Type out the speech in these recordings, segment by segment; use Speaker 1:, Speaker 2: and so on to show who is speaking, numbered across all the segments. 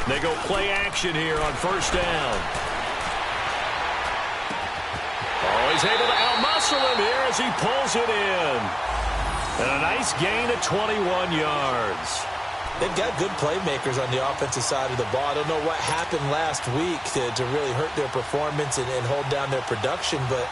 Speaker 1: They go play action here on first down. Oh, he's able to outmuscle him here as he pulls it in. And a nice gain of 21 yards.
Speaker 2: They've got good playmakers on the offensive side of the ball. I don't know what happened last week to really hurt their performance and hold down their production, but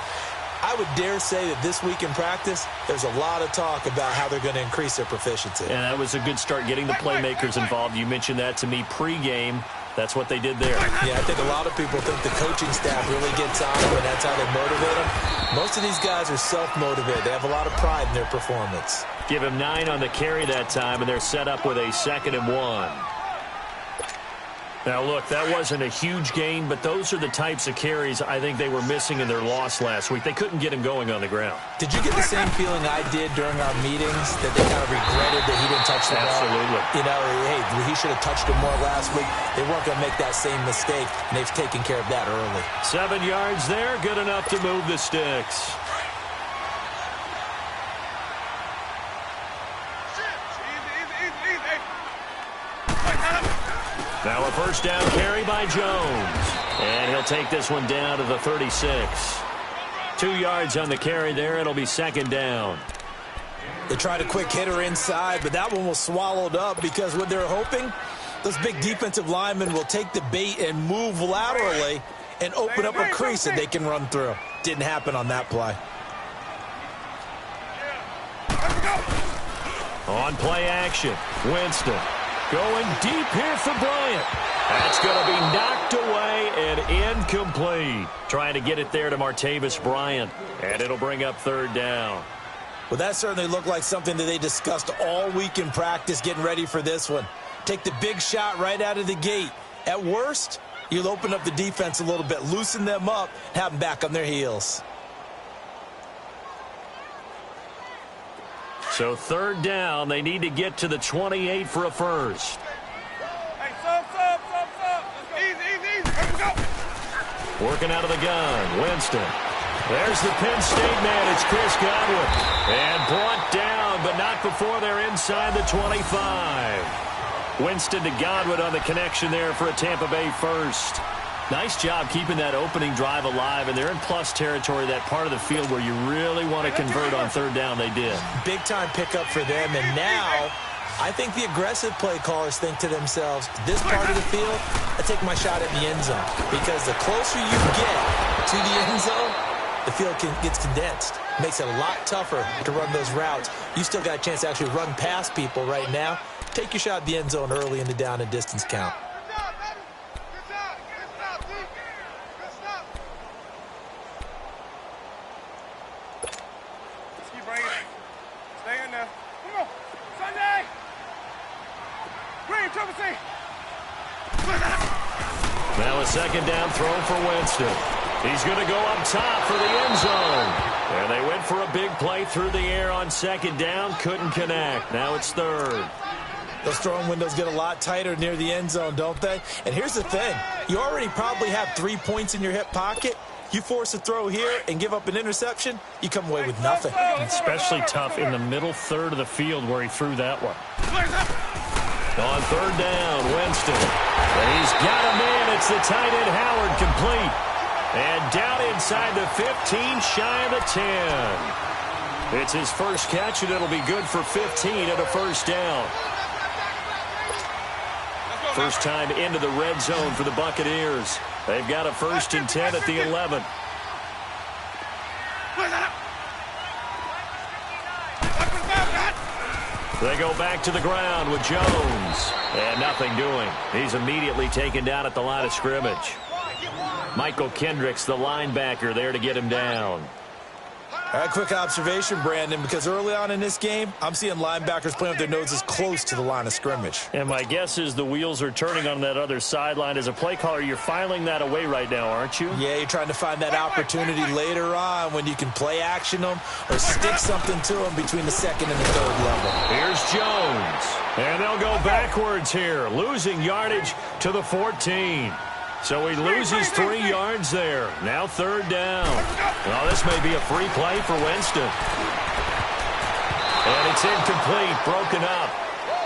Speaker 2: I would dare say that this week in practice, there's a lot of talk about how they're going to increase their proficiency.
Speaker 1: And that was a good start getting the playmakers involved. You mentioned that to me pregame. That's what they did there.
Speaker 2: Yeah, I think a lot of people think the coaching staff really gets on them, and that's how they motivate them. Most of these guys are self-motivated. They have a lot of pride in their performance.
Speaker 1: Give him 9 on the carry that time, and they're set up with a 2nd and 1. Now, look, that wasn't a huge gain, but those are the types of carries I think they were missing in their loss last week. They couldn't get him going on the ground.
Speaker 2: Did you get the same feeling I did during our meetings, that they kind of regretted that he didn't touch the ball?
Speaker 1: Absolutely.
Speaker 2: You know, hey, he should have touched it more last week. They weren't going to make that same mistake, and they've taken care of that early.
Speaker 1: 7 yards there, good enough to move the sticks. Now a first down carry by Jones. And he'll take this one down to the 36. 2 yards on the carry there. It'll be 2nd down.
Speaker 2: They tried a quick hitter inside, but that one was swallowed up because what they're hoping, those big defensive linemen will take the bait and move laterally and open up a crease that they can run through. Didn't happen on that play.
Speaker 1: On play action, Winston. Going deep here for Bryant. That's going to be knocked away and incomplete. Trying to get it there to Martavis Bryant. And it'll bring up 3rd down.
Speaker 2: Well, that certainly looked like something that they discussed all week in practice getting ready for this one. Take the big shot right out of the gate. At worst, you'll open up the defense a little bit, loosen them up, have them back on their heels.
Speaker 1: So 3rd down, they need to get to the 28 for a first.
Speaker 3: Hey, stop. Easy. Here we go.
Speaker 1: Working out of the gun, Winston. There's the Penn State man, it's Chris Godwin. And brought down, but not before they're inside the 25. Winston to Godwin on the connection there for a Tampa Bay first. Nice job keeping that opening drive alive, and they're in plus territory, that part of the field where you really want to convert on 3rd down. They did.
Speaker 2: Big-time pickup for them, and now I think the aggressive play callers think to themselves, this part of the field, I take my shot at the end zone, because the closer you get to the end zone, the field gets condensed. Makes it a lot tougher to run those routes. You still got a chance to actually run past people right now. Take your shot at the end zone early in the down and distance count.
Speaker 1: Now a 2nd down throw for Winston. He's going to go up top for the end zone. And they went for a big play through the air on 2nd down. Couldn't connect. Now it's 3rd.
Speaker 2: Those throwing windows get a lot tighter near the end zone, don't they? And here's the thing. You already probably have 3 points in your hip pocket. You force a throw here and give up an interception, you come away with nothing.
Speaker 1: Especially tough in the middle 3rd of the field where he threw that one. On 3rd down, Winston. And he's got him in. It's the tight end Howard complete. And down inside the 15, shy of the 10. It's his first catch, and it'll be good for 15 and a first down. First time into the red zone for the Buccaneers. They've got a 1st and 10 at the 11. They go back to the ground with Jones. And nothing doing. He's immediately taken down at the line of scrimmage. Michael Kendricks, the linebacker, there to get him down.
Speaker 2: All right, quick observation, Brandon, because early on in this game, I'm seeing linebackers playing with their noses close to the line of scrimmage.
Speaker 1: And my guess is the wheels are turning on that other sideline. As a play caller, you're filing that away right now, aren't you?
Speaker 2: Yeah, you're trying to find that opportunity later on when you can play action them or stick something to them between the 2nd and the 3rd level.
Speaker 1: Here's Jones. And they'll go backwards here, losing yardage to the 14. So he loses 3 yards there. Now 3rd down. Well, this may be a free play for Winston. And it's incomplete, broken up.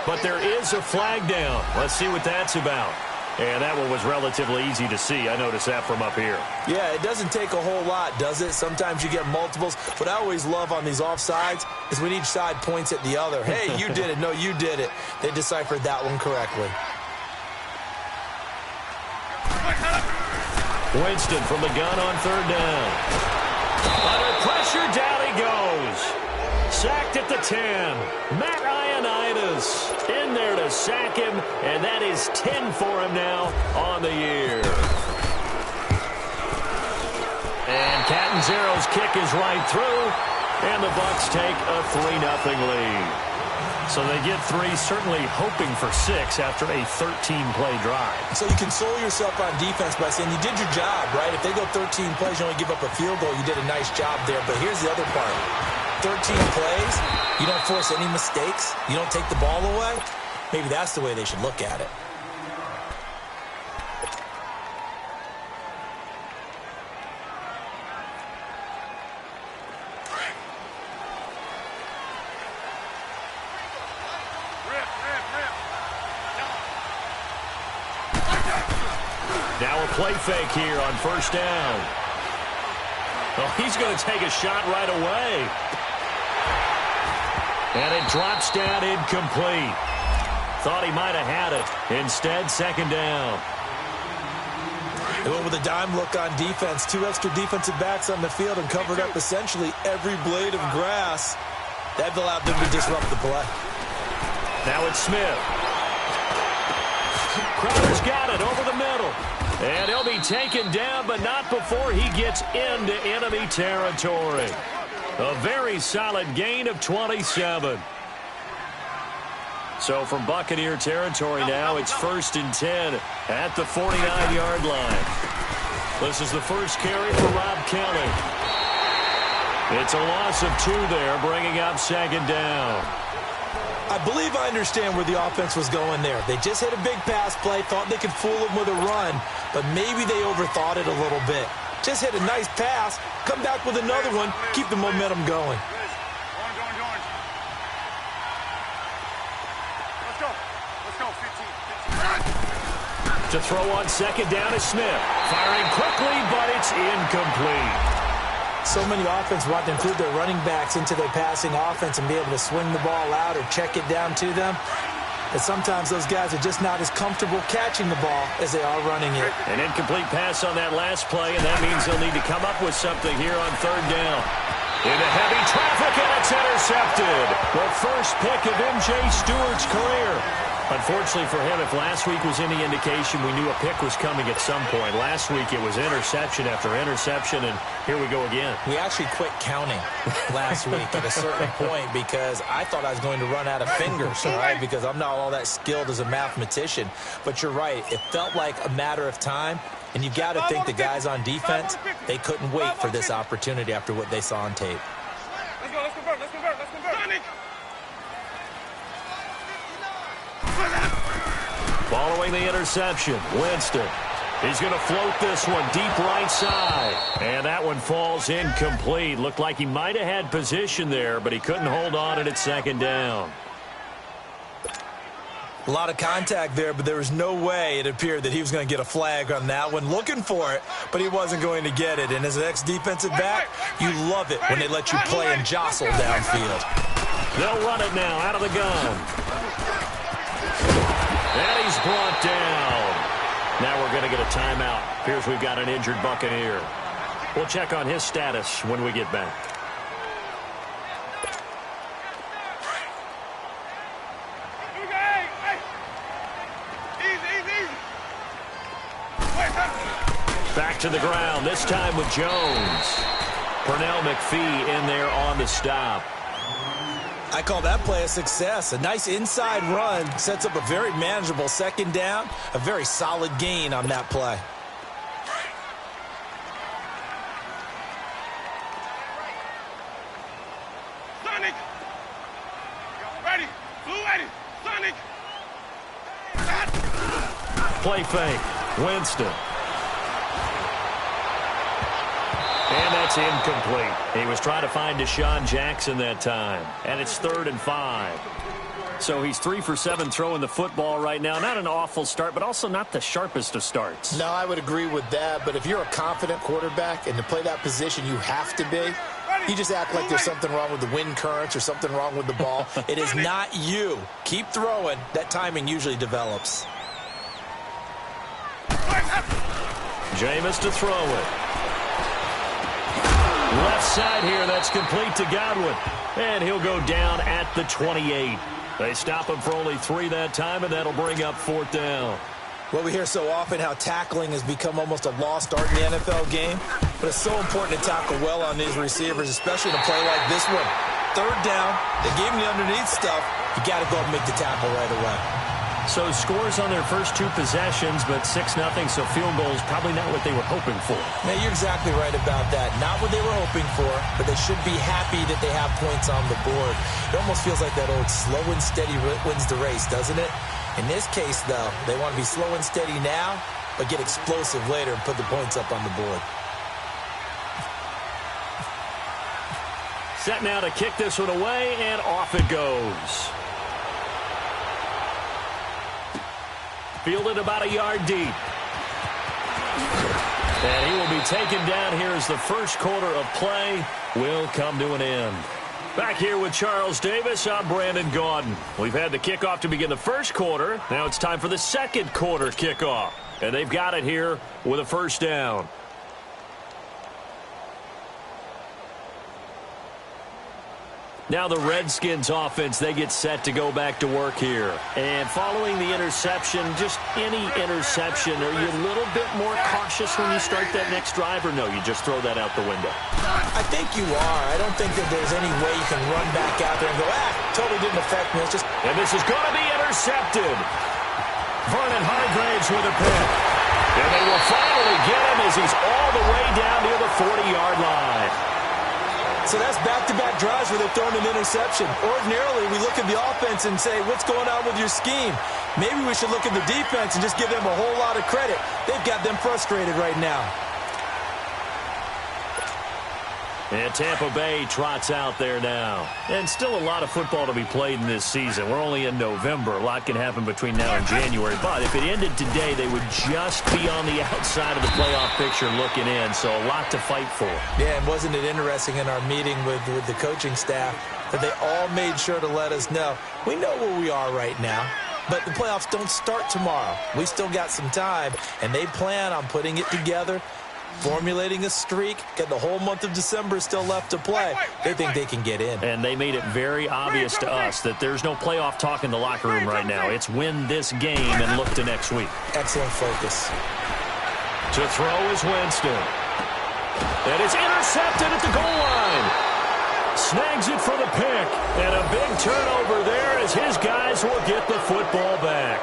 Speaker 1: But there is a flag down. Let's see what that's about. And that one was relatively easy to see. I noticed that from up here.
Speaker 2: Yeah, it doesn't take a whole lot, does it? Sometimes you get multiples. What I always love on these offsides is when each side points at the other. Hey, you did it. No, you did it. They deciphered that one correctly.
Speaker 1: Winston from the gun on third down. Under pressure, down he goes. Sacked at the 10. Matt Ioannidis in there to sack him, and that is 10 for him now on the year. And Catanzaro's kick is right through, and the Bucs take a 3-0 lead. So they get 3, certainly hoping for 6 after a 13-play drive.
Speaker 2: So you console yourself on defense by saying you did your job, right? If they go 13 plays, you only give up a field goal, you did a nice job there. But here's the other part. 13 plays, you don't force any mistakes, you don't take the ball away. Maybe that's the way they should look at it.
Speaker 1: Now a play fake here on first down. Oh, he's going to take a shot right away. And it drops down incomplete. Thought he might have had it. Instead, second down.
Speaker 2: They went with a dime look on defense. 2 extra defensive backs on the field and covered up essentially every blade of grass. That allowed them to disrupt the play.
Speaker 1: Now it's Smith. Crowder's got it over the middle. And he'll be taken down, but not before he gets into enemy territory. A very solid gain of 27. So from Buccaneer territory now, it's 1st and 10 at the 49-yard line. This is the first carry for Rob Kelly. It's a loss of 2 there, bringing up second down.
Speaker 2: I believe I understand where the offense was going there. They just hit a big pass play, thought they could fool him with a run, but maybe they overthought it a little bit. Just hit a nice pass, come back with another one, keep the momentum going.
Speaker 3: Let's go, 15.
Speaker 1: To throw on second down is Smith. Firing quickly, but it's incomplete.
Speaker 2: So many offense want to include their running backs into their passing offense and be able to swing the ball out or check it down to them. But sometimes those guys are just not as comfortable catching the ball as they are running it.
Speaker 1: An incomplete pass on that last play, and that means they'll need to come up with something here on third down. Into heavy traffic, and it's intercepted. The first pick of M.J. Stewart's career. Unfortunately for him, if last week was any indication, we knew a pick was coming at some point. Last week it was interception after interception, and here we go again.
Speaker 2: We actually quit counting last week at a certain point because I thought I was going to run out of fingers, all right, because I'm not all that skilled as a mathematician. But you're right. It felt like a matter of time, and you've got to think the guys on defense, they couldn't wait for this opportunity after what they saw on tape.
Speaker 3: Let's go, let's convert.
Speaker 1: Following the interception, Winston. He's going to float this one deep right side. And that one falls incomplete. Looked like he might have had position there, but he couldn't hold on at second down.
Speaker 2: A lot of contact there, but there was no way it appeared that he was going to get a flag on that one. Looking for it, but he wasn't going to get it. And as an ex-defensive back, you love it when they let you play and jostle downfield.
Speaker 1: They'll run it now out of the gun. And he's brought down. Now we're going to get a timeout. Appears we've got an injured Buccaneer. We'll check on his status when we get back. Back to the ground, this time with Jones. Pernell McPhee in there on the stop.
Speaker 2: I call that play a success. A nice inside run sets up a very manageable second down. A very solid gain on that play.
Speaker 3: Sonic! Ready! Blue ready! Sonic!
Speaker 1: Play fake. Winston. And that's incomplete. He was trying to find Deshaun Jackson that time. And it's 3rd and 5. So he's 3 for 7 throwing the football right now. Not an awful start, but also not the sharpest of starts.
Speaker 2: No, I would agree with that. But if you're a confident quarterback and to play that position, you have to be. You just act like there's something wrong with the wind currents or something wrong with the ball. It is not you. Keep throwing. That timing usually develops.
Speaker 1: Jameis to throw it. Left side here, that's complete to Godwin. And he'll go down at the 28. They stop him for only 3 that time, and that'll bring up 4th down.
Speaker 2: Well, we hear so often how tackling has become almost a lost art in the NFL game. But it's so important to tackle well on these receivers, especially in a play like this one. 3rd down, they gave him the underneath stuff. You got to go and make the tackle right away.
Speaker 1: So scores on their first 2 possessions, but 6-0, so field goals probably not what they were hoping for.
Speaker 2: Yeah, you're exactly right about that. Not what they were hoping for, but they should be happy that they have points on the board. It almost feels like that old slow and steady wins the race, doesn't it? In this case, though, they want to be slow and steady now, but get explosive later and put the points up on the board.
Speaker 1: Set now to kick this one away, and off it goes. Fielded about a yard deep. And he will be taken down here as the first quarter of play will come to an end. Back here with Charles Davis, I'm Brandon Gaudin. We've had the kickoff to begin the first quarter. Now it's time for the second quarter kickoff. And they've got it here with a 1st down. Now the Redskins offense, they get set to go back to work here. And following the interception, just any interception, are you a little bit more cautious when you start that next drive, or no, you just throw that out the window?
Speaker 2: I think you are. I don't think that there's any way you can run back out there and go, totally didn't affect me. It's just...
Speaker 1: And this is going to be intercepted. Vernon Hargraves with a pick. And they will finally get him as he's all the way down near the 40-yard line.
Speaker 2: So that's back-to-back drives where they're throwing an interception. Ordinarily, we look at the offense and say, what's going on with your scheme? Maybe we should look at the defense and just give them a whole lot of credit. They've got them frustrated right now.
Speaker 1: And Tampa Bay trots out there now. And still a lot of football to be played in this season. We're only in November. A lot can happen between now and January. But if it ended today, they would just be on the outside of the playoff picture looking in. So a lot to fight for.
Speaker 2: Yeah, and wasn't it interesting in our meeting with the coaching staff that they all made sure to let us know, we know where we are right now. But the playoffs don't start tomorrow. We still got some time. And they plan on putting it together, formulating a streak, get the whole month of December still left to play. They think they can get in.
Speaker 1: And they made it very obvious to us that there's no playoff talk in the locker room right now. It's win this game and look to next week.
Speaker 2: Excellent focus.
Speaker 1: To throw is Winston. And it's intercepted at the goal line. Snags it for the pick. And a big turnover there as his guys will get the football back.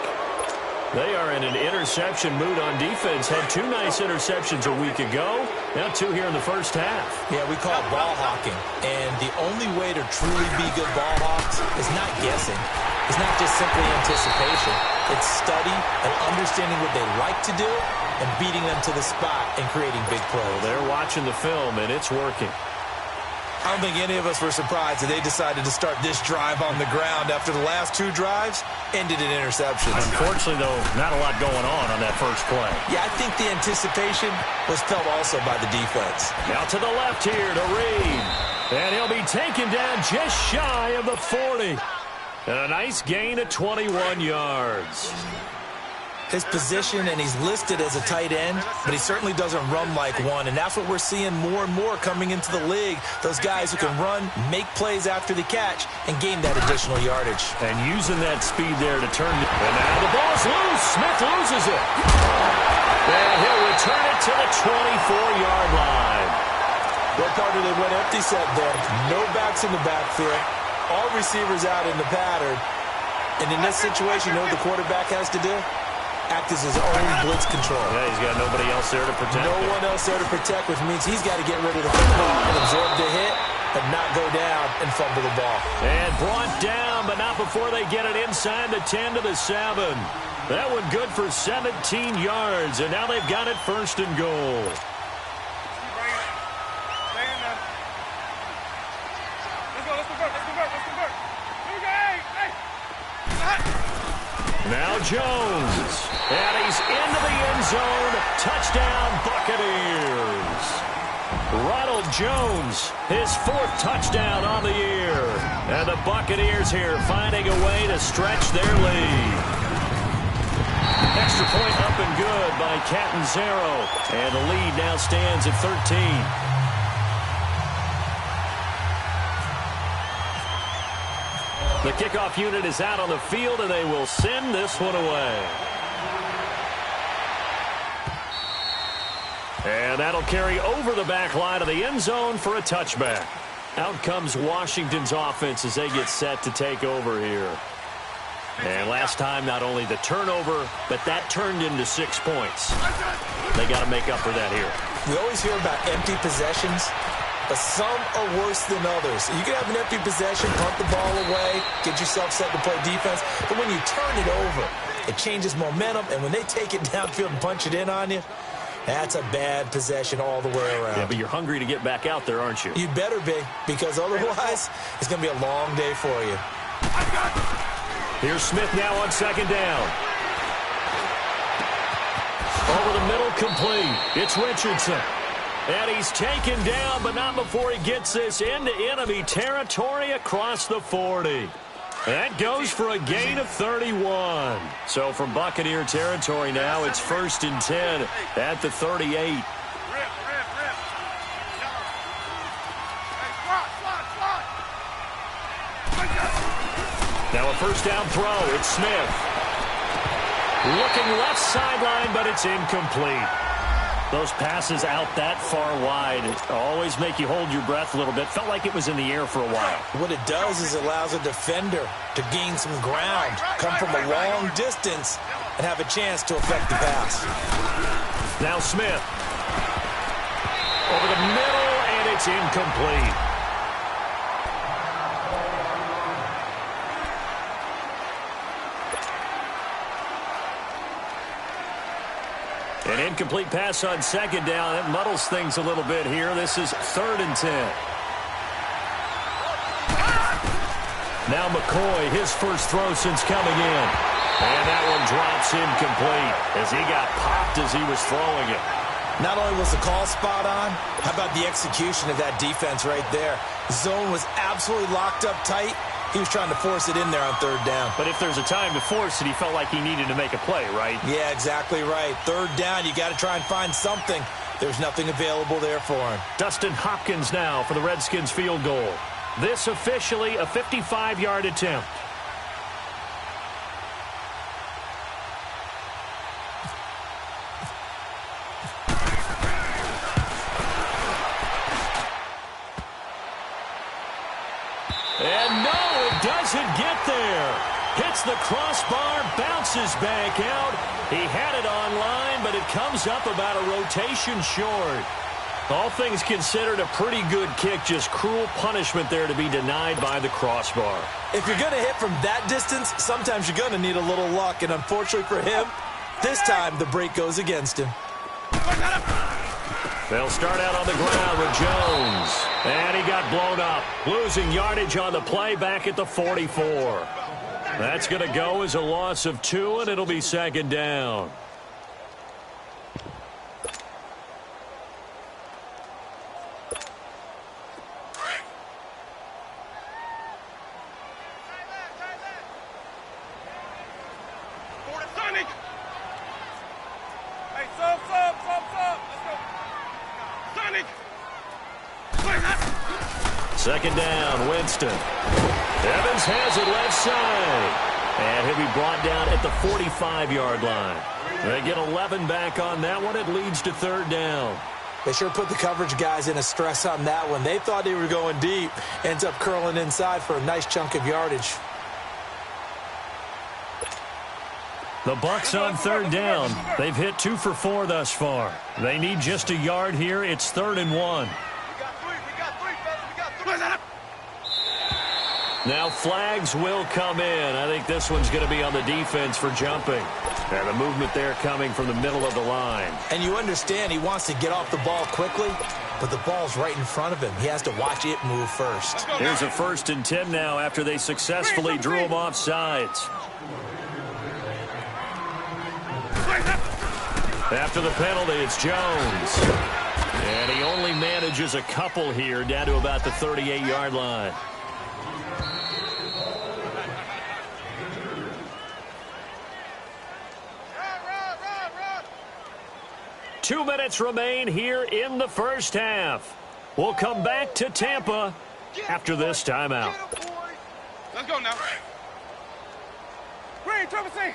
Speaker 1: They are in an interception mood on defense. Had 2 nice interceptions a week ago. Now 2 here in the first half.
Speaker 2: Yeah, we call it ball hawking. And the only way to truly be good ball hawks is not guessing. It's not just simply anticipation. It's study and understanding what they like to do and beating them to the spot and creating big plays.
Speaker 1: Well, they're watching the film, and it's working.
Speaker 2: I don't think any of us were surprised that they decided to start this drive on the ground after the last 2 drives ended in interceptions.
Speaker 1: Unfortunately, though, not a lot going on that first play.
Speaker 2: Yeah, I think the anticipation was felt also by the defense.
Speaker 1: Now to the left here to Reed. And he'll be taken down just shy of the 40. And a nice gain of 21 yards.
Speaker 2: His position, and he's listed as a tight end, but he certainly doesn't run like one, and that's what we're seeing more and more coming into the league. Those guys who can run, make plays after the catch, and gain that additional yardage.
Speaker 1: And using that speed there to turn. And now the ball's loose. Smith loses it. And he'll return it to the 24-yard line.
Speaker 2: Well, partner, they went empty set there. No backs in the backfield. All receivers out in the pattern. And in this situation, you know what the quarterback has to do? Act as his own blitz control.
Speaker 1: Yeah, he's got nobody else there to protect.
Speaker 2: No one else there to protect, which means he's got to get rid of the football and absorb the hit, but not go down and fumble the ball.
Speaker 1: And brought down, but not before they get it inside the 10 to the 7. That one good for 17 yards, and now they've got it 1st and goal.
Speaker 3: Let's go, let's convert.
Speaker 1: Now Jones. And he's into the end zone. Touchdown, Buccaneers. Ronald Jones, his 4th touchdown on the year. And the Buccaneers here finding a way to stretch their lead. Extra point up and good by Catanzaro. And the lead now stands at 13. The kickoff unit is out on the field, and they will send this one away. And that'll carry over the back line of the end zone for a touchback. Out comes Washington's offense as they get set to take over here. And last time, not only the turnover, but that turned into 6 points. They got to make up for that here.
Speaker 2: We always hear about empty possessions, but some are worse than others. You can have an empty possession, punt the ball away, get yourself set to play defense, but when you turn it over, it changes momentum, and when they take it downfield and punch it in on you, that's a bad possession all the way around.
Speaker 1: Yeah, but you're hungry to get back out there, aren't you?
Speaker 2: You better be, because otherwise, it's going to be a long day for you.
Speaker 1: Here's Smith now on 2nd down. Over the middle, complete. It's Richardson. And he's taken down, but not before he gets this into enemy territory across the 40. That goes for a gain of 31. So from Buccaneer territory now, it's 1st and 10 at the 38. Now a 1st down throw. It's Smith. Looking left sideline, but it's incomplete. Those passes out that far wide always make you hold your breath a little bit. Felt like it was in the air for a while.
Speaker 2: What it does is it allows a defender to gain some ground, come from a long distance, and have a chance to affect the pass.
Speaker 1: Now Smith. Over the middle, and it's incomplete. An incomplete pass on 2nd down. That muddles things a little bit here. This is 3rd and 10. Now McCoy, his first throw since coming in. And that one drops incomplete as he got popped as he was throwing it.
Speaker 2: Not only was the call spot on, how about the execution of that defense right there? Zone was absolutely locked up tight. He was trying to force it in there on 3rd down.
Speaker 1: But if there's a time to force it, he felt like he needed to make a play, right?
Speaker 2: Yeah, exactly right. 3rd down, you got to try and find something. There's nothing available there for him.
Speaker 1: Dustin Hopkins now for the Redskins field goal. This officially a 55-yard attempt. And no, it doesn't get there. Hits the crossbar, bounces back out. He had it online, but it comes up about a rotation short. All things considered, a pretty good kick, just cruel punishment there to be denied by the crossbar.
Speaker 2: If you're going to hit from that distance, sometimes you're going to need a little luck, and unfortunately for him, this time the break goes against him.
Speaker 1: They'll start out on the ground with Jones. And he got blown up, losing yardage on the play back at the 44. That's going to go as a loss of 2, and it'll be 2nd down. Second down, Winston. Evans has it left side. And he'll be brought down at the 45-yard line. They get 11 back on that one. It leads to 3rd down.
Speaker 2: They sure put the coverage guys in a stress on that one. They thought they were going deep. Ends up curling inside for a nice chunk of yardage.
Speaker 1: The Bucs on 3rd down. They've hit 2 for 4 thus far. They need just a yard here. It's 3rd and 1. Now flags will come in. I think this one's going to be on the defense for jumping. And the movement there coming from the middle of the line.
Speaker 2: And you understand he wants to get off the ball quickly, but the ball's right in front of him. He has to watch it move first.
Speaker 1: Here's a 1st and 10 now after they successfully drew him off sides. After the penalty, it's Jones. And he only manages a couple here, down to about the 38-yard line.
Speaker 3: Run.
Speaker 1: 2 minutes remain here in the first half. We'll come back to Tampa after this timeout.
Speaker 3: Let's go now. Green, Trevor C.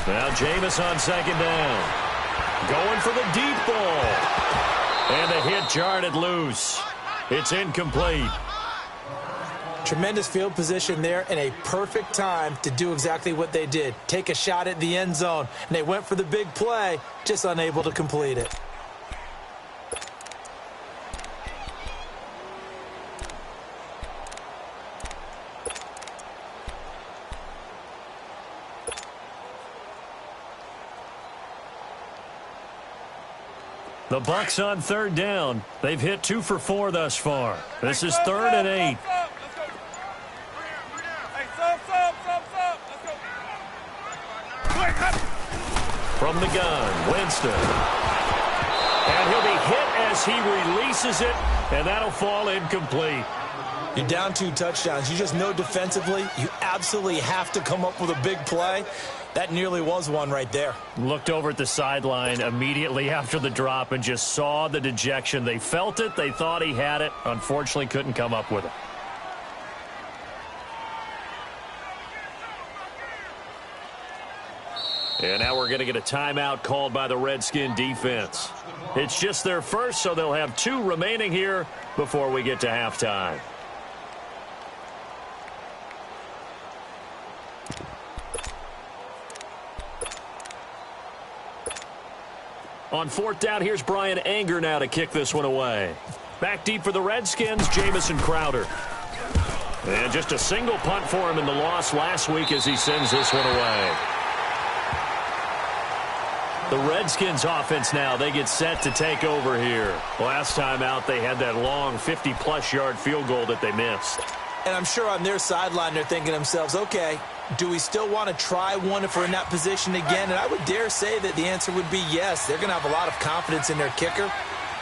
Speaker 1: Now Jameis on second down. Going for the deep ball. And the hit jarred it loose. It's incomplete.
Speaker 2: Tremendous field position there and a perfect time to do exactly what they did. Take a shot at the end zone. And they went for the big play, just unable to complete it.
Speaker 1: The Bucs on third down. They've hit 2 for 4 thus far. This is 3rd and 8. From the gun, Winston. And he'll be hit as he releases it, and that'll fall incomplete.
Speaker 2: You're down 2 touchdowns. You just know defensively you absolutely have to come up with a big play. That nearly was one right there.
Speaker 1: Looked over at the sideline immediately after the drop and just saw the dejection. They felt it. They thought he had it. Unfortunately, couldn't come up with it. And now we're going to get a timeout called by the Redskin defense. It's just their first, so they'll have 2 remaining here before we get to halftime. On 4th down, here's Brian Anger now to kick this one away. Back deep for the Redskins, Jamison Crowder. And just a single punt for him in the loss last week as he sends this one away. The Redskins offense now, they get set to take over here. Last time out, they had that long 50-plus yard field goal that they missed.
Speaker 2: And I'm sure on their sideline they're thinking to themselves, okay, do we still want to try one if we're in that position again? And I would dare say that the answer would be yes. They're going to have a lot of confidence in their kicker.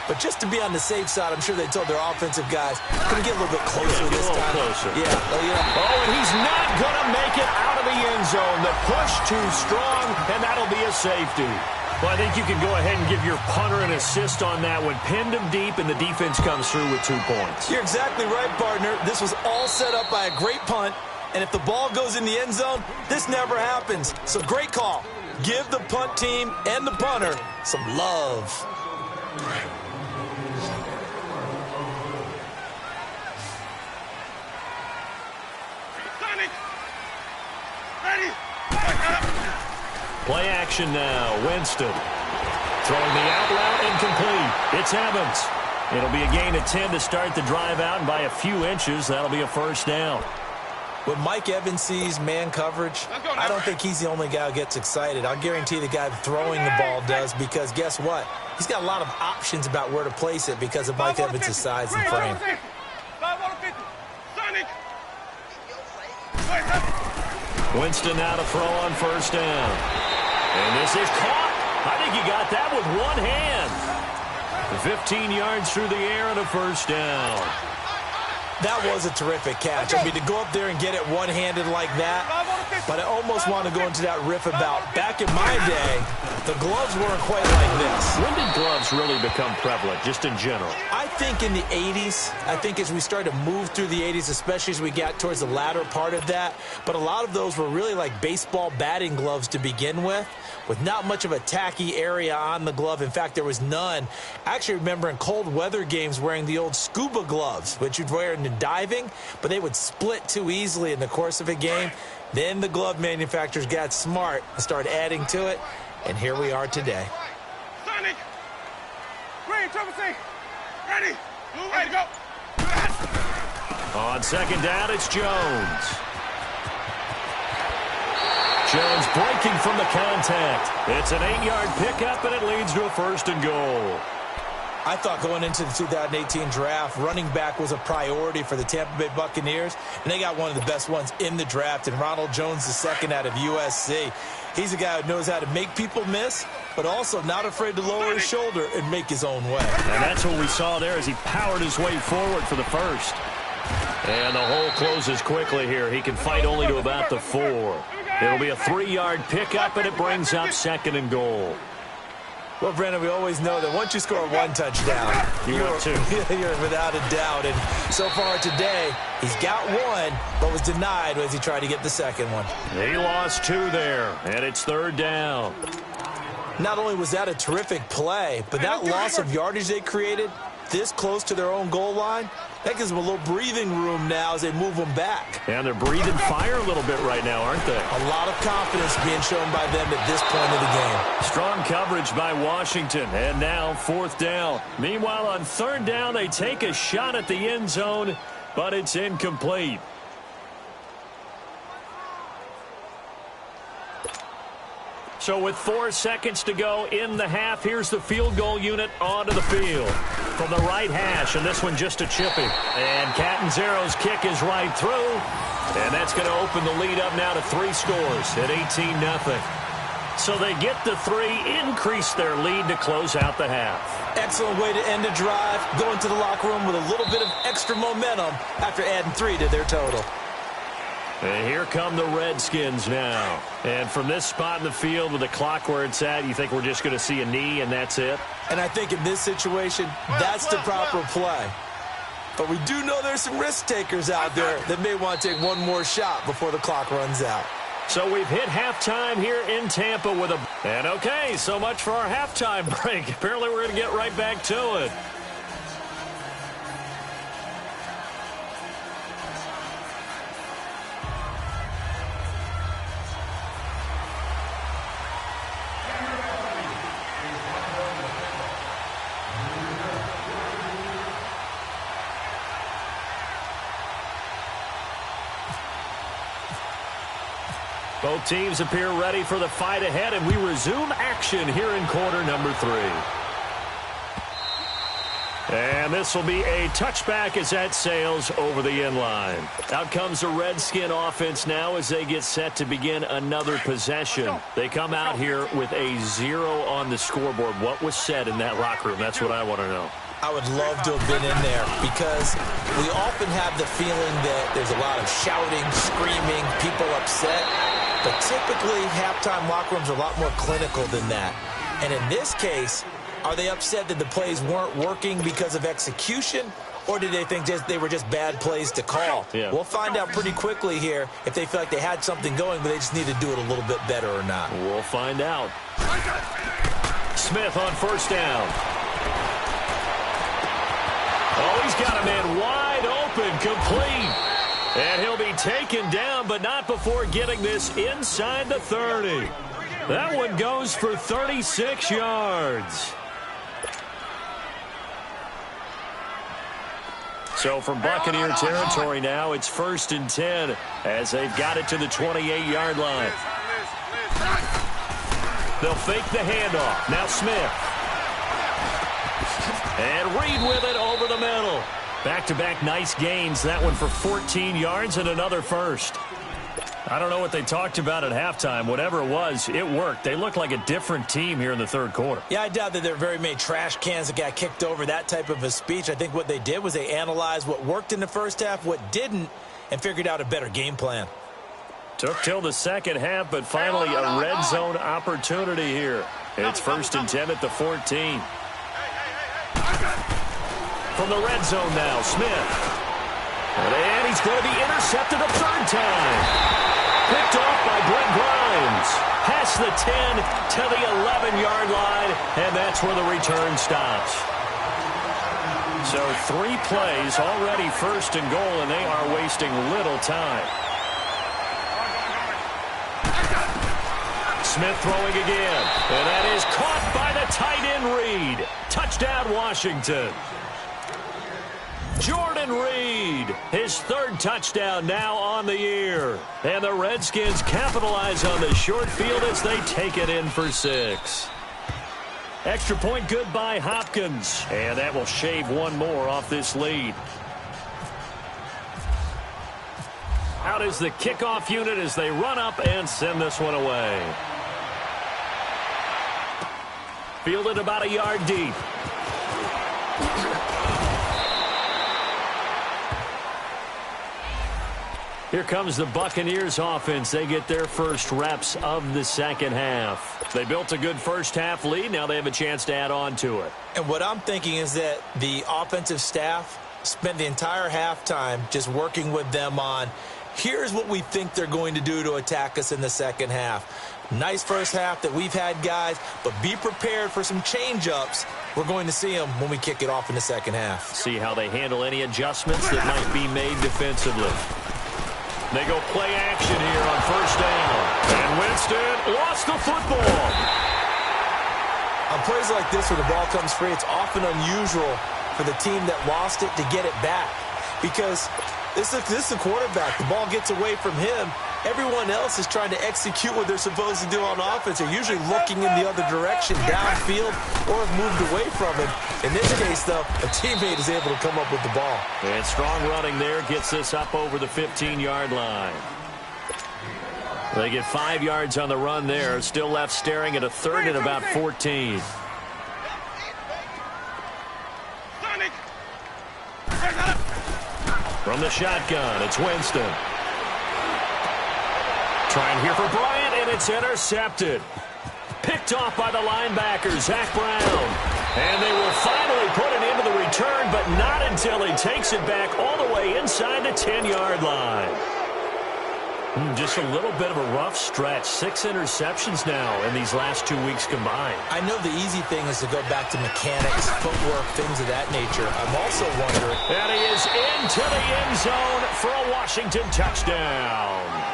Speaker 2: But just to be on the safe side, I'm sure they told their offensive guys, can we get a little bit closer this time?
Speaker 1: Closer.
Speaker 2: Yeah.
Speaker 1: Oh, and he's not going to make it out of the end zone. The push too strong, and that'll be a safety. Well, I think you can go ahead and give your punter an assist on that one. Pinned him deep, and the defense comes through with 2 points.
Speaker 2: You're exactly right, partner. This was all set up by a great punt. And if the ball goes in the end zone, this never happens. So great call. Give the punt team and the punter some love.
Speaker 3: Sonic. Ready.
Speaker 1: Play action now. Winston. Throwing the out route incomplete. It's Evans. It'll be a gain of 10 to start the drive out, and by a few inches, that'll be a first down.
Speaker 2: When Mike Evans sees man coverage, I don't think he's the only guy who gets excited. I'll guarantee the guy throwing the ball does, because guess what? He's got a lot of options about where to place it because of Mike Evans' size and frame.
Speaker 1: Winston now to throw on first down. And this is caught. I think he got that with one hand. 15 yards through the air and a first down.
Speaker 2: That was a terrific catch. I mean, to go up there and get it one-handed like that, but I almost want to go into that riff about back in my day, the gloves weren't quite like this.
Speaker 1: When did gloves really become prevalent, just in general?
Speaker 2: I think in the 80s. I think as we started to move through the 80s, especially as we got towards the latter part of that, but a lot of those were really like baseball batting gloves to begin with not much of a tacky area on the glove. In fact, there was none. I actually remember in cold weather games wearing the old scuba gloves, which you'd wear in the diving, but they would split too easily in the course of a game. Then the glove manufacturers got smart and started adding to it, and here we are today.
Speaker 3: Sonic! Green, Trevor C. Ready! Blue, ready, go!
Speaker 1: On second down, it's Jones. Jones breaking from the contact. It's an 8-yard pickup, and it leads to a first and goal.
Speaker 2: I thought going into the 2018 draft, running back was a priority for the Tampa Bay Buccaneers, and they got one of the best ones in the draft, and Ronald Jones II out of USC. He's a guy who knows how to make people miss, but also not afraid to lower his shoulder and make his own way.
Speaker 1: And that's what we saw there as he powered his way forward for the first. And the hole closes quickly here. He can fight only to about the 4. It'll be a 3-yard pickup, and it brings up 2nd and goal.
Speaker 2: Well, Brandon, we always know that once you score one touchdown, you're without a doubt. And so far today, he's got one, but was denied as he tried to get the second one.
Speaker 1: He lost 2 there, and it's 3rd down.
Speaker 2: Not only was that a terrific play, but that loss of yardage they created this close to their own goal line, that gives them a little breathing room now as they move them back.
Speaker 1: And they're breathing fire a little bit right now, aren't they?
Speaker 2: A lot of confidence being shown by them at this point of the game.
Speaker 1: Strong coverage by Washington, and now 4th down. Meanwhile, on 3rd down, they take a shot at the end zone, but it's incomplete. So with 4 seconds to go in the half, here's the field goal unit onto the field. From the right hash, and this one just a chippy. And Catanzaro's kick is right through. And that's going to open the lead up now to 3 scores at 18-0. So they get the 3, increase their lead to close out the half.
Speaker 2: Excellent way to end the drive, go into the locker room with a little bit of extra momentum after adding 3 to their total.
Speaker 1: And here come the Redskins now. And from this spot in the field with the clock where it's at, you think we're just going to see a knee and that's it?
Speaker 2: And I think in this situation, that's the proper play. But we do know there's some risk takers out there that may want to take one more shot before the clock runs out.
Speaker 1: So we've hit halftime here in Tampa with a... And okay, so much for our halftime break. Apparently we're going to get right back to it. Both teams appear ready for the fight ahead, and we resume action here in quarter number 3. And this will be a touchback as that sails over the end line. Out comes the Redskin offense now as they get set to begin another possession. They come out here with a 0 on the scoreboard. What was said in that locker room? That's what I want to know.
Speaker 2: I would love to have been in there because we often have the feeling that there's a lot of shouting, screaming, people upset. But typically, halftime locker rooms are a lot more clinical than that. And in this case, are they upset that the plays weren't working because of execution, or did they think they were just bad plays to call?
Speaker 1: Yeah.
Speaker 2: We'll find out pretty quickly here if they feel like they had something going, but they just need to do it a little bit better or not.
Speaker 1: We'll find out. Smith on 1st down. Oh, he's got a man wide open, complete. And he'll be taken down, but not before getting this inside the 30. That one goes for 36 yards. So from Buccaneer territory now, it's 1st and 10 as they've got it to the 28-yard line. They'll fake the handoff. Now Smith. And Reed with it over the middle. Back-to-back nice gains. That one for 14 yards and another first. I don't know what they talked about at halftime. Whatever it was, it worked. They look like a different team here in the 3rd quarter.
Speaker 2: Yeah, I doubt that there are very many trash cans that got kicked over, that type of a speech. I think what they did was they analyzed what worked in the first half, what didn't, and figured out a better game plan.
Speaker 1: Took till the second half, but finally a red zone opportunity here. It's 1st and 10 at the 14. From the red zone now, Smith. And he's going to be intercepted a 3rd time. Picked off by Brent Grimes. Past the 10 to the 11-yard line, and that's where the return stops. So 3 plays already 1st and goal, and they are wasting little time. Smith throwing again, and that is caught by the tight end Reed. Touchdown, Washington. Jordan Reed, his 3rd touchdown now on the year. And the Redskins capitalize on the short field as they take it in for 6. Extra point good by Hopkins. And that will shave one more off this lead. Out is the kickoff unit as they run up and send this one away. Fielded about a yard deep. Here comes the Buccaneers offense. They get their first reps of the second half. They built a good first half lead. Now they have a chance to add on to it.
Speaker 2: And what I'm thinking is that the offensive staff spent the entire halftime just working with them on, here's what we think they're going to do to attack us in the second half. Nice first half that we've had, guys, but be prepared for some change-ups. We're going to see them when we kick it off in the second half.
Speaker 1: See how they handle any adjustments that might be made defensively. They go play action here on first down. And Winston lost the football.
Speaker 2: On plays like this where the ball comes free, it's often unusual for the team that lost it to get it back. Because this is the quarterback. The ball gets away from him. Everyone else is trying to execute what they're supposed to do on offense. They're usually looking in the other direction, downfield, or have moved away from him. In this case, though, a teammate is able to come up with the ball.
Speaker 1: And strong running there gets this up over the 15-yard line. They get 5 yards on the run there. Still left staring at a third and about 14. From the shotgun, it's Winston. Trying here for Bryant, and it's intercepted. Picked off by the linebacker, Zach Brown. And they will finally put it into the return, but not until he takes it back all the way inside the 10-yard line. Just a little bit of a rough stretch. 6 interceptions now in these last 2 weeks combined.
Speaker 2: I know the easy thing is to go back to mechanics, footwork, things of that nature. I'm also wondering.
Speaker 1: And he is into the end zone for a Washington touchdown.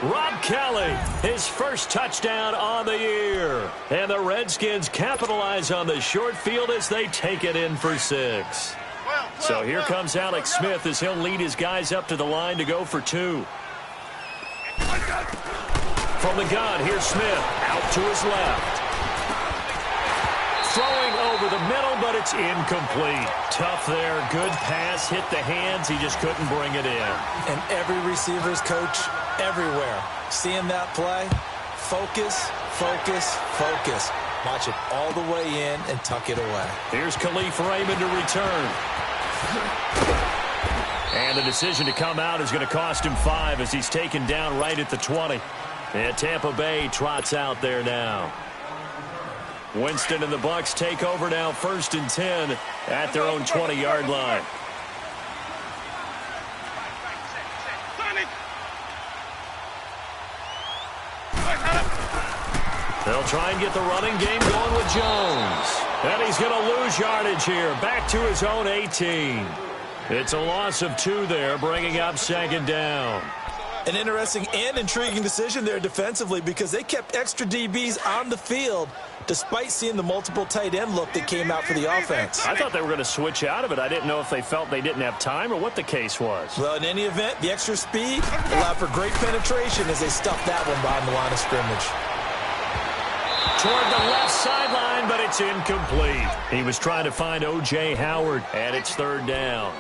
Speaker 1: Rob Kelly, his first touchdown on the year. And the Redskins capitalize on the short field as they take it in for 6. So here comes Alex Smith as he'll lead his guys up to the line to go for 2. From the gun, here's Smith. Out to his left. Throwing over the middle, but it's incomplete. Tough there. Good pass. Hit the hands. He just couldn't bring it in.
Speaker 2: And every receiver's coach everywhere. Seeing that play, focus, focus, focus. Watch it all the way in and tuck it away.
Speaker 1: Here's Khalif Raymond to return. And the decision to come out is going to cost him 5 as he's taken down right at the 20. And Tampa Bay trots out there now. Winston and the Bucs take over now, 1st and 10 at their own 20-yard line. They'll try and get the running game going with Jones. And he's going to lose yardage here, back to his own 18. It's a loss of 2 there, bringing up 2nd down.
Speaker 2: An interesting and intriguing decision there defensively because they kept extra DBs on the field despite seeing the multiple tight end look that came out for the offense.
Speaker 1: I thought they were going to switch out of it. I didn't know if they felt they didn't have time or what the case was.
Speaker 2: Well, in any event, the extra speed allowed for great penetration as they stuffed that one behind the line of scrimmage.
Speaker 1: Toward the left sideline, but it's incomplete. He was trying to find O.J. Howard, and it's 3rd down.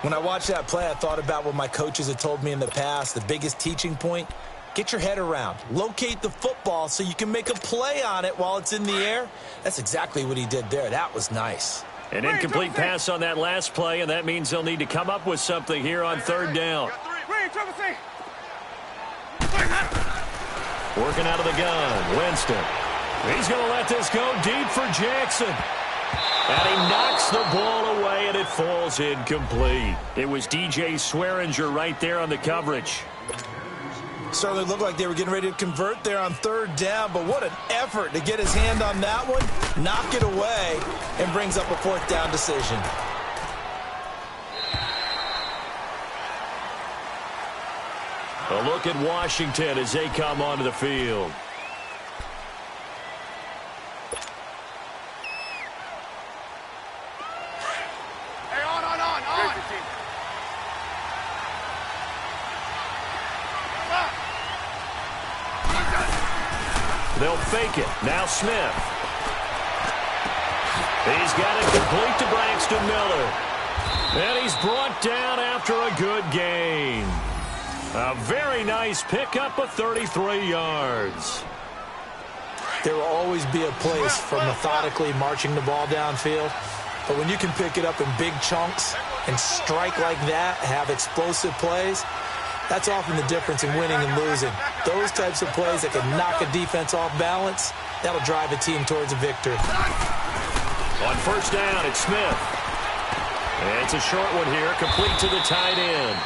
Speaker 2: When I watched that play, I thought about what my coaches had told me in the past. The biggest teaching point, get your head around. Locate the football so you can make a play on it while it's in the air. That's exactly what he did there. That was nice.
Speaker 1: An incomplete pass on that last play, and that means they'll need to come up with something here on 3rd down. Working out of the gun, Winston. He's going to let this go deep for Jackson. And he knocks the ball away, and it falls incomplete. It was DJ Swearinger right there on the coverage.
Speaker 2: Certainly looked like they were getting ready to convert there on 3rd down, but what an effort to get his hand on that one, knock it away, and brings up a 4th down decision.
Speaker 1: A look at Washington as they come onto the field.
Speaker 3: Hey, on.
Speaker 1: They'll fake it. Now Smith. He's got it complete to Braxton Miller. And he's brought down after a good gain. A very nice pickup of 33 yards.
Speaker 2: There will always be a place for methodically marching the ball downfield. But when you can pick it up in big chunks and strike like that, have explosive plays, that's often the difference in winning and losing. Those types of plays that can knock a defense off balance, that'll drive a team towards a victory.
Speaker 1: On first down, it's Smith. And it's a short one here, complete to the tight end.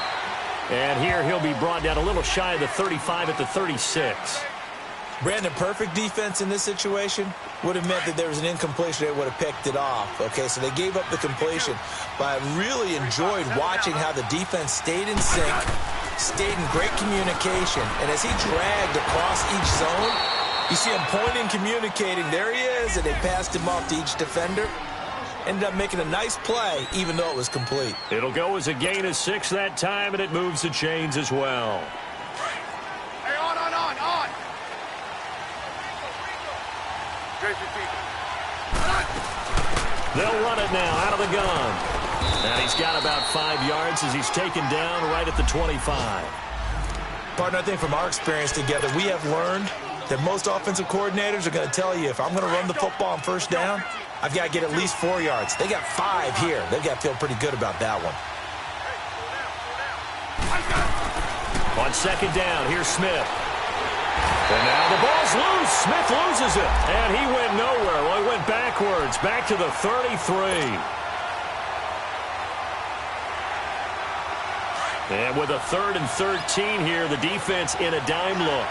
Speaker 1: And here he'll be brought down a little shy of the 35 at the 36.
Speaker 2: Brandon, perfect defense in this situation would have meant that there was an incompletion. They would have picked it off. Okay, so they gave up the completion. But I really enjoyed watching how the defense stayed in sync, stayed in great communication. And as he dragged across each zone, you see him pointing, communicating. There he is, and they passed him off to each defender. Ended up making a nice play, even though it was complete.
Speaker 1: It'll go as a gain of 6 that time, and it moves the chains as well.
Speaker 3: Hey, on.
Speaker 1: They'll run it now out of the gun. And he's got about 5 yards as he's taken down right at the 25.
Speaker 2: Partner, I think from our experience together, we have learned that most offensive coordinators are going to tell you, if I'm going to run the football on first down, I've got to get at least 4 yards. They got 5 here. They've got to feel pretty good about that one.
Speaker 1: On second down, here's Smith. And now the ball's loose. Smith loses it. And he went nowhere. Well, he went backwards, back to the 33. And with a 3rd and 13 here, the defense in a dime look.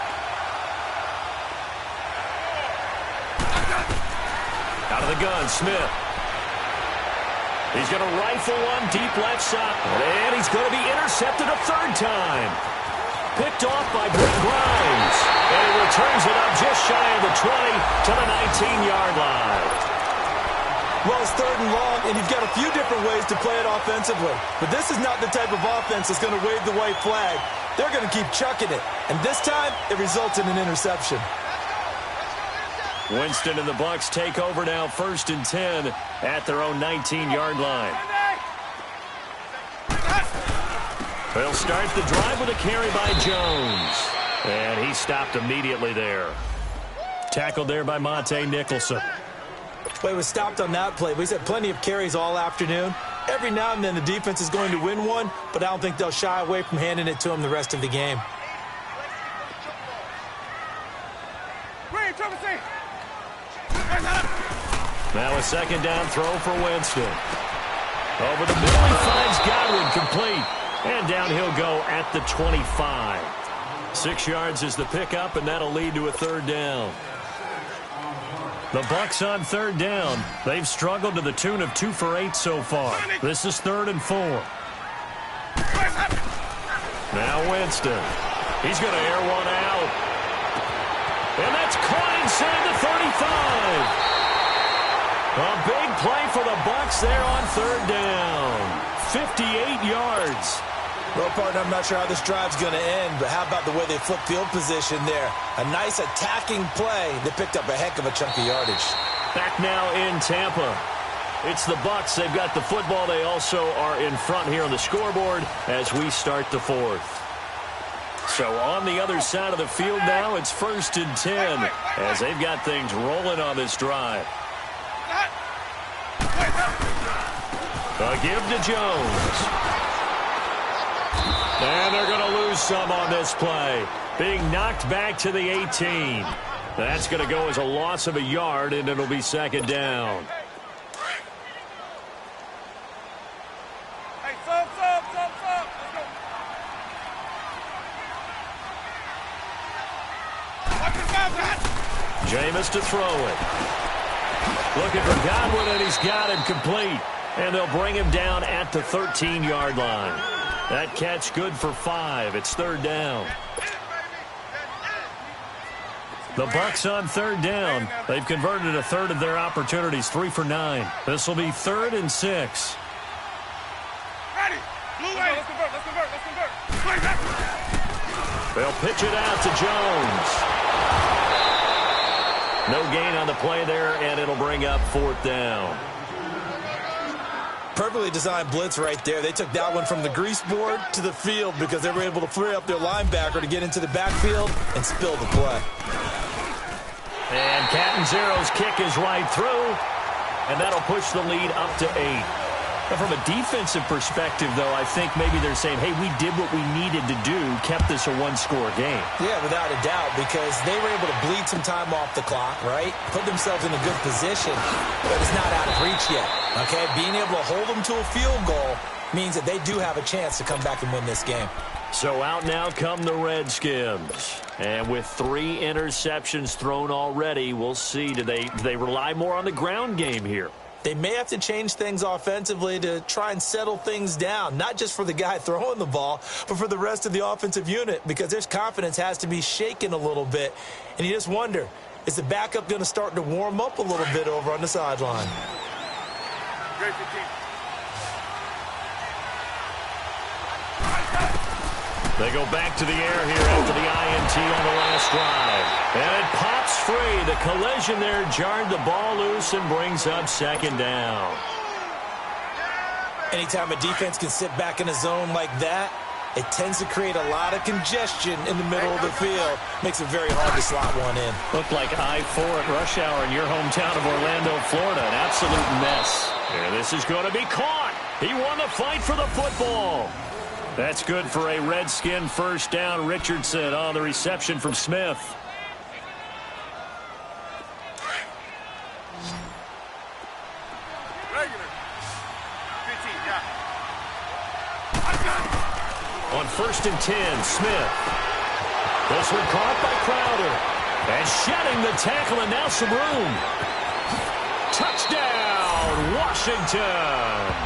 Speaker 1: Out of the gun, Smith. He's going to rifle one deep left side. And he's going to be intercepted a 3rd time. Picked off by Brent Grimes. And he returns it up just shy of the 20 to the 19-yard line.
Speaker 2: Well, it's 3rd and long, and you've got a few different ways to play it offensively. But this is not the type of offense that's going to wave the white flag. They're going to keep chucking it. And this time, it results in an interception.
Speaker 1: Winston and the Bucs take over now, 1st and 10 at their own 19-yard line. They'll start the drive with a carry by Jones. And he stopped immediately there. Tackled there by Monte Nicholson.
Speaker 2: Well, he was stopped on that play, but he's had plenty of carries all afternoon. Every now and then the defense is going to win one, but I don't think they'll shy away from handing it to him the rest of the game.
Speaker 1: Now a 2nd down throw for Winston. Over the middle, he finds Godwin complete. And down he'll go at the 25. 6 yards is the pickup, and that'll lead to a 3rd down. The Bucs on 3rd down. They've struggled to the tune of 2 for 8 so far. This is 3rd and 4. Now Winston. He's going to air one out. And that's caught inside the 35. A big play for the Bucs there on 3rd down. 58 yards.
Speaker 2: Well, partner, I'm not sure how this drive's going to end, but how about the way they flip field position there? A nice attacking play. They picked up a heck of a chunk of yardage.
Speaker 1: Back now in Tampa. It's the Bucs. They've got the football. They also are in front here on the scoreboard as we start the 4th. So on the other side of the field now, it's 1st and 10 as they've got things rolling on this drive. A give to Jones. And they're going to lose some on this play. Being knocked back to the 18. That's going to go as a loss of a yard, and it'll be 2nd down.
Speaker 3: Hey, sub. Let's go. Watch this out, Pat.
Speaker 1: Jameis to throw it. Looking for Godwin, and he's got him complete. And they'll bring him down at the 13-yard line. That catch good for 5. It's 3rd down. The Bucs on 3rd down. They've converted a 1/3 of their opportunities, 3 for 9. This will be 3rd and 6.
Speaker 3: Ready. Blue way. Let's convert.
Speaker 1: They'll pitch it out to Jones. No gain on the play there, and it'll bring up 4th down.
Speaker 2: Perfectly designed blitz right there. They took that one from the grease board to the field because they were able to free up their linebacker to get into the backfield and spill the play.
Speaker 1: And Catanzaro's kick is right through, and that'll push the lead up to 8. But from a defensive perspective, though, I think maybe they're saying, hey, we did what we needed to do, kept this a one-score game.
Speaker 2: Yeah, without a doubt, because they were able to bleed some time off the clock, right? Put themselves in a good position, but it's not out of reach yet, okay? Being able to hold them to a field goal means that they do have a chance to come back and win this game.
Speaker 1: So out now come the Redskins. And with 3 interceptions thrown already, we'll see. Do they rely more on the ground game here?
Speaker 2: They may have to change things offensively to try and settle things down, not just for the guy throwing the ball, but for the rest of the offensive unit, because their confidence has to be shaken a little bit. And you just wonder, is the backup going to start to warm up a little bit over on the sideline?
Speaker 1: They go back to the air here after the INT on the last drive. And it pops free. The collision there jarred the ball loose and brings up second down.
Speaker 2: Anytime a defense can sit back in a zone like that, it tends to create a lot of congestion in the middle of the field. Makes it very hard to slot one in.
Speaker 1: Looked like I-4 at rush hour in your hometown of Orlando, Florida. An absolute mess. And this is going to be caught. He won the fight for the football. That's good for a Redskin first down. Richardson on the reception from Smith. On 1st and 10, Smith. This one caught by Crowder. And shedding the tackle, and now some room. Touchdown, Washington.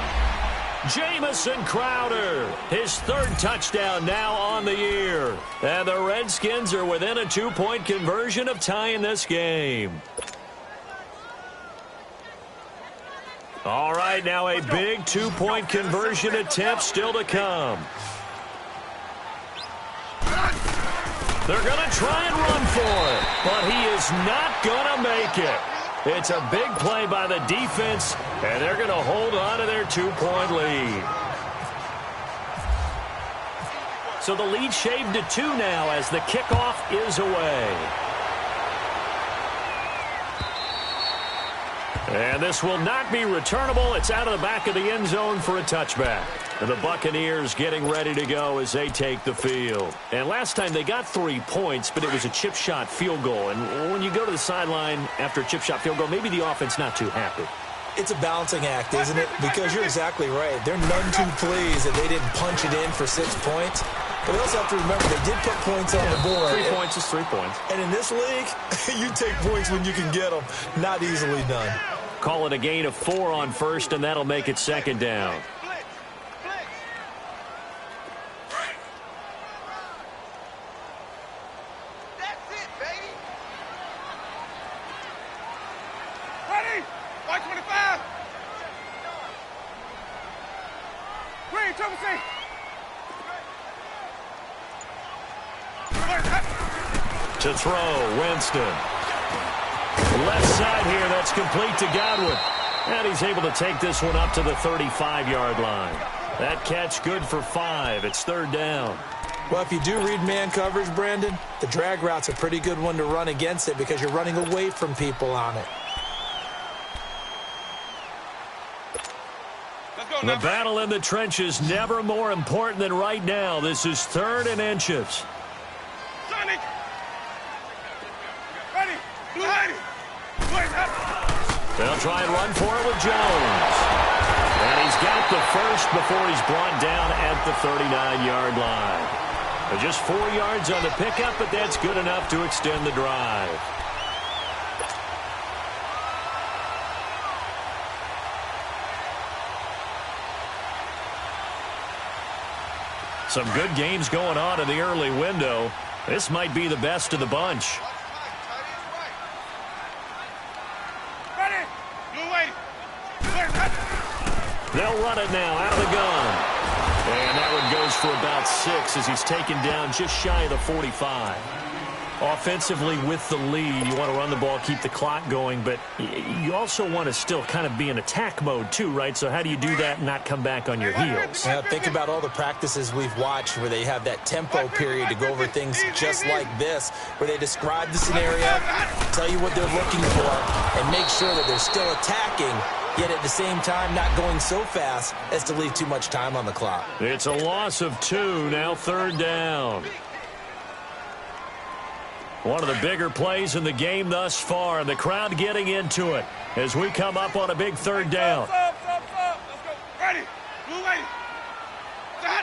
Speaker 1: Jamison Crowder, his 3rd touchdown now on the year. And the Redskins are within a 2-point conversion of tying this game. All right, now a big 2-point conversion attempt still to come. They're going to try and run for it, but he is not going to make it. It's a big play by the defense, and they're going to hold on to their 2-point lead. So the lead shaved to 2 now as the kickoff is away. And this will not be returnable. It's out of the back of the end zone for a touchback. And the Buccaneers getting ready to go as they take the field. And last time they got 3 points, but it was a chip shot field goal. And when you go to the sideline after a chip shot field goal, maybe the offense not too happy.
Speaker 2: It's a balancing act, isn't it? Because you're exactly right. They're none too pleased that they didn't punch it in for 6 points. But we also have to remember they did put points on the board.
Speaker 1: 3 points is 3 points.
Speaker 2: And in this league, you take points when you can get them. Not easily done.
Speaker 1: Call it a gain of 4 on 1st, and that'll make it 2nd down. To throw, Winston. Left side here, that's complete to Godwin. And he's able to take this one up to the 35-yard line. That catch good for 5. It's 3rd down.
Speaker 2: Well, if you do read man coverage, Brandon, the drag route's a pretty good one to run against it because you're running away from people on it.
Speaker 1: The battle in the trenches never more important than right now. This is 3rd and inches. They'll try and run for it with Jones. And he's got the first before he's brought down at the 39-yard line. Just 4 yards on the pickup, but that's good enough to extend the drive. Some good games going on in the early window. This might be the best of the bunch. They'll run it now out of the gun. And that one goes for about 6 as he's taken down just shy of the 45. Offensively with the lead, you want to run the ball, keep the clock going, but you also want to still kind of be in attack mode too, right? So how do you do that and not come back on your heels?
Speaker 2: Yeah, think about all the practices we've watched where they have that tempo period to go over things just like this, where they describe the scenario, tell you what they're looking for, and make sure that they're still attacking, yet at the same time not going so fast as to leave too much time on the clock.
Speaker 1: It's a loss of 2, now 3rd down. One of the bigger plays in the game thus far, and the crowd getting into it as we come up on a big 3rd down.
Speaker 3: Stop. Let's go. Ready. Blue lady. Set.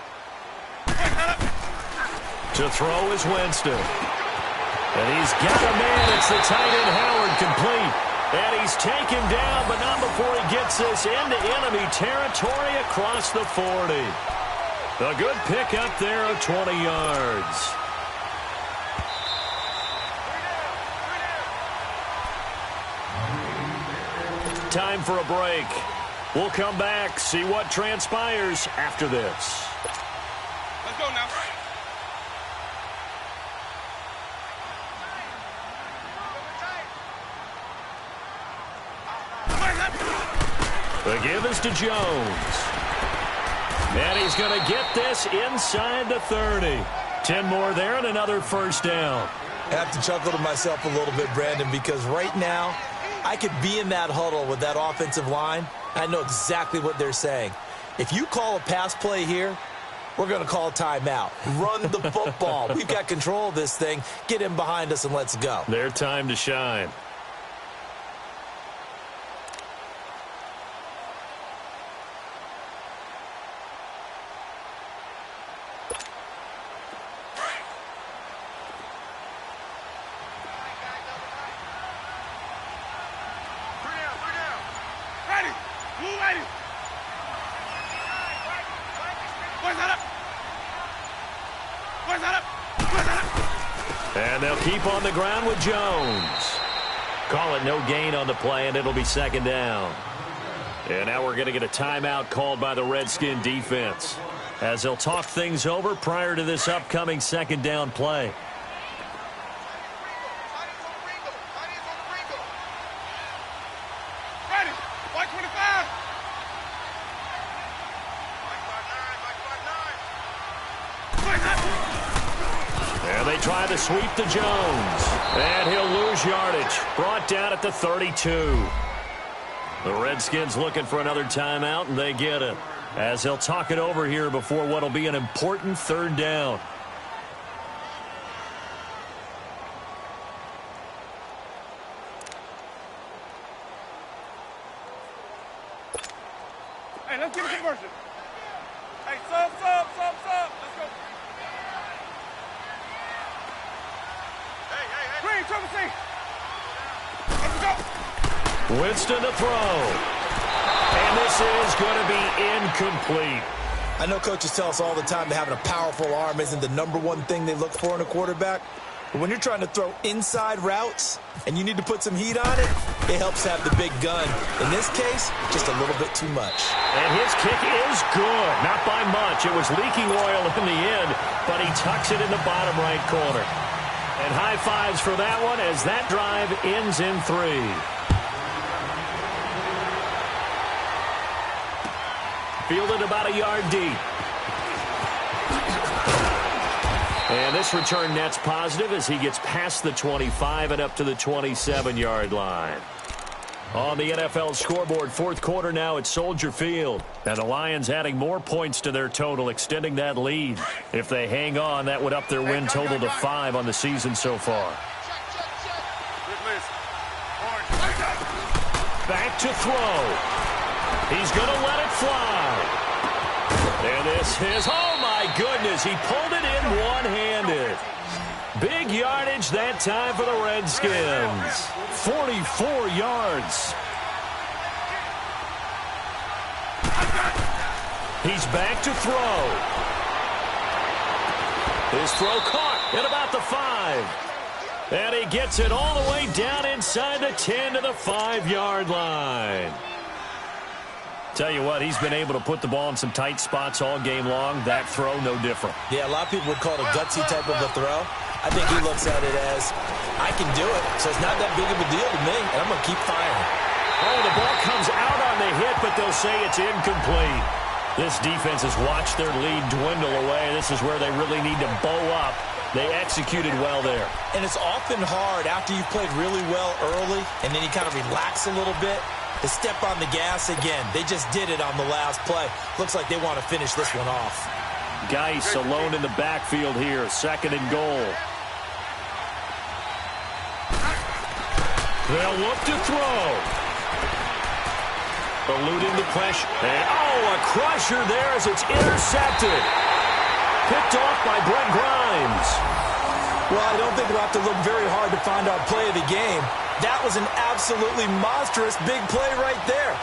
Speaker 1: To throw is Winston. And he's got a man. It's the tight end Howard complete. And he's taken down, but not before he gets this into enemy territory across the 40. A good pickup there of 20 yards. Time for a break. We'll come back, see what transpires after this.
Speaker 3: Let's go now.
Speaker 1: The give is to Jones. And he's going to get this inside the 30. 10 more there and another 1st down.
Speaker 2: I have to chuckle to myself a little bit, Brandon, because right now I could be in that huddle with that offensive line. I know exactly what they're saying. If you call a pass play here, we're going to call a timeout. Run the football. We've got control of this thing. Get him behind us and let's go.
Speaker 1: Their time to shine. And they'll keep on the ground with Jones. Call it no gain on the play, and it'll be 2nd down. And now we're going to get a timeout called by the Redskin defense as they'll talk things over prior to this upcoming 2nd down play.
Speaker 3: Ready. White 25.
Speaker 1: And they try to sweep to Jones. And he'll lose yardage. Brought down at the 32. The Redskins looking for another timeout, and they get it. As they'll talk it over here before what will be an important 3rd down.
Speaker 3: Hey, let's get a conversion. Hey, sub. Let's go. Hey. Green, triple C. Let's go.
Speaker 1: Winston to throw. And this is going to be incomplete.
Speaker 2: I know coaches tell us all the time that having a powerful arm isn't the #1 thing they look for in a quarterback. But when you're trying to throw inside routes and you need to put some heat on it, it helps have the big gun. In this case, just a little bit too much.
Speaker 1: And his kick is good. Not by much. It was leaking oil in the end, but he tucks it in the bottom right corner. And high fives for that one as that drive ends in 3. Fielded about a yard deep. And this return net's positive as he gets past the 25 and up to the 27-yard line. On the NFL scoreboard, 4th quarter now at Soldier Field. And the Lions adding more points to their total, extending that lead. If they hang on, that would up their win total to 5 on the season so far. Back to throw. He's going to let it fly. And this is, oh my goodness, he pulled it in one-handed. Big yardage that time for the Redskins. 44 yards. He's back to throw. His throw caught at about the 5. And he gets it all the way down inside the 10 to the 5-yard line. Tell you what, he's been able to put the ball in some tight spots all game long. That throw, no different.
Speaker 2: Yeah, a lot of people would call it a gutsy type of a throw. I think he looks at it as, I can do it, so it's not that big of a deal to me, and I'm going to keep firing.
Speaker 1: Oh, the ball comes out on the hit, but they'll say it's incomplete. This defense has watched their lead dwindle away. This is where they really need to bow up. They executed well there.
Speaker 2: And it's often hard after you've played really well early and then you kind of relax a little bit to step on the gas again. They just did it on the last play. Looks like they want to finish this one off.
Speaker 1: Geis alone in the backfield here. 2nd and goal. They'll look to throw. Eluding the pressure. And, oh, a crusher there as it's intercepted. Picked off by Brent Grimes.
Speaker 2: Well, I don't think we'll have to look very hard to find our play of the game. That was an absolutely monstrous big play right there.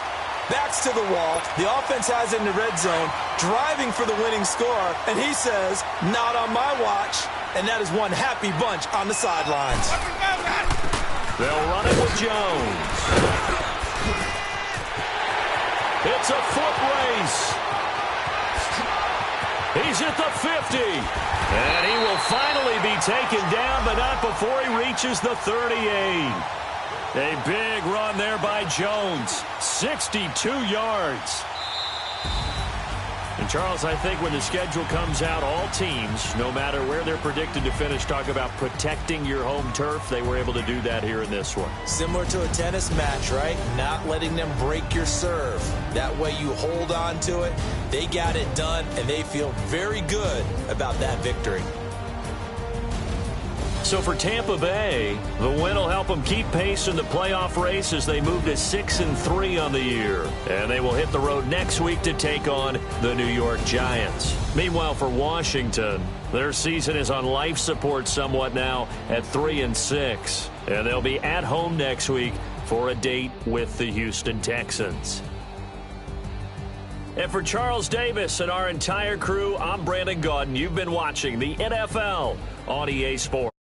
Speaker 2: Backs to the wall. The offense has it in the red zone, driving for the winning score, and he says, not on my watch. And that is one happy bunch on the sidelines.
Speaker 1: They'll run it with Jones. It's a foot race. He's at the 50. And he will finally be taken down, but not before he reaches the 38. A big run there by Jones. 62 yards. And, Charles, I think when the schedule comes out, all teams, no matter where they're predicted to finish, talk about protecting your home turf. They were able to do that here in this one.
Speaker 2: Similar to a tennis match, right? Not letting them break your serve. That way you hold on to it. They got it done, and they feel very good about that victory.
Speaker 1: So for Tampa Bay, the win will help them keep pace in the playoff race as they move to 6-3 on the year. And they will hit the road next week to take on the New York Giants. Meanwhile, for Washington, their season is on life support somewhat now at 3-6. And they'll be at home next week for a date with the Houston Texans. And for Charles Davis and our entire crew, I'm Brandon Gaudin. You've been watching the NFL on EA Sports.